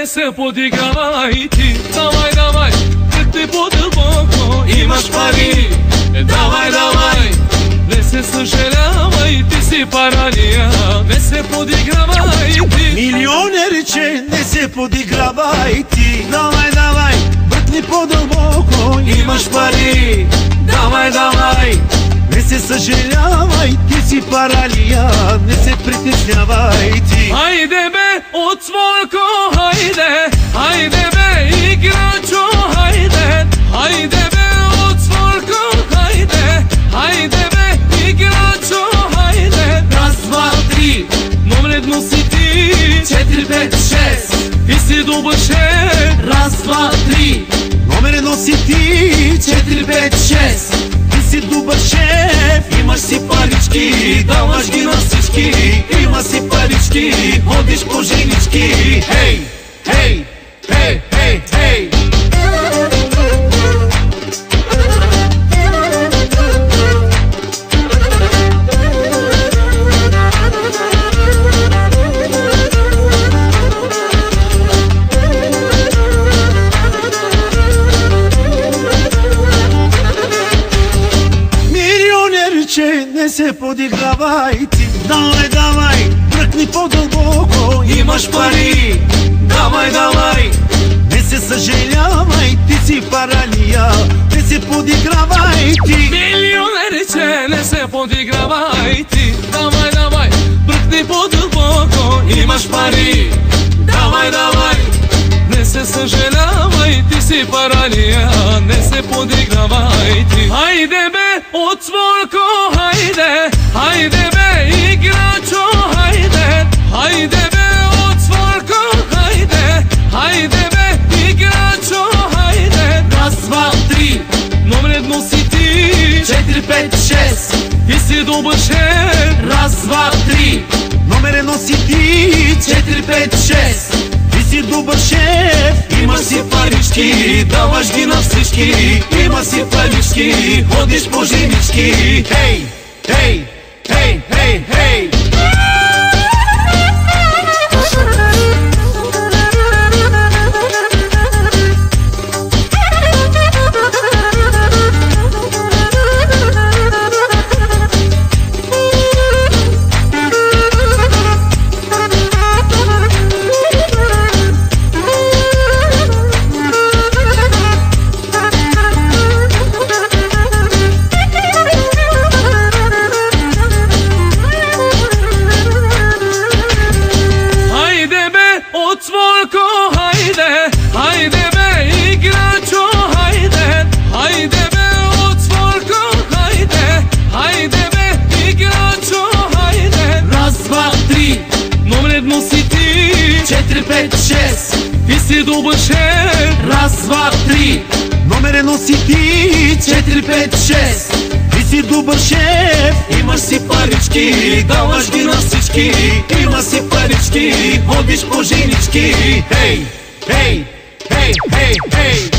се подигравай ти. Давай, давай, тръгни по-дълбоко, имаш пари. Давай, давай, не се съжалявай, ти си паралия. Не се подигравай ти. Милионерче, не се подигравай ти. Давай, давай, бръкни по-дълбоко, имаш пари. Давай, давай, не се съжалявай, ти си паралия. Не се притеснявай ти. Хайде бе, отворко, хайде. Хайде бе, играчо, хайде. Хайде бе, отворко, хайде. Хайде бе, играчо, хайде. Раз, два, три, номер едно си ти. 4, 5, 6 и си добър шеф. Раз, два, три, Номер едно си ти. 4, 5, 6 Ти си добър шеф. имаш си парички, даваш ги на всички. Има си парички, ходиш по женички. Хей, хей, хей, хей, хей. Милионерче, не се подигравай ти. Давай, давай, бръкни по-дълбоко, Имаш пари, давай, давай. не се съжалявай, ти си паралия. Не се подигравай ти. Милионерче, не се подигравай ти. Давай, давай, бръкни по-дълбоко, имаш пари. Давай, давай, не се съжалявай, ти си паралия. Не се подигравай ти. Хайде бе, отворко, хайде. Хайде бе, играчо, хайде. Хайде бе, отворко, хайде. Хайде бе, играчо, хайде. Раз, два, три, номер едно си ти. 4, 5, 6 и си добър шеф. Раз, два, три, Номер едно си ти. 4, 5, 6 Ти си добър шеф. имаш си парички, даваш ги на всички. Има си парички, ходиш по женички. Хей, хей, хей, хей, хей. Отворко, хайде. Хайде бе, играчо, хайде. Хайде бе, отворко, хайде. Хайде бе, играчо, хайде. Раз, два, три, номер едно си ти. 4, 5, 6 и си добър шеф. Раз, два, три, Номер едно си ти. 4, 5, 6 Ти си добър шеф. имаш си парички, даваш ги на всички. Има си парички, ходиш по женички. Хей, хей, хей, хей, хей.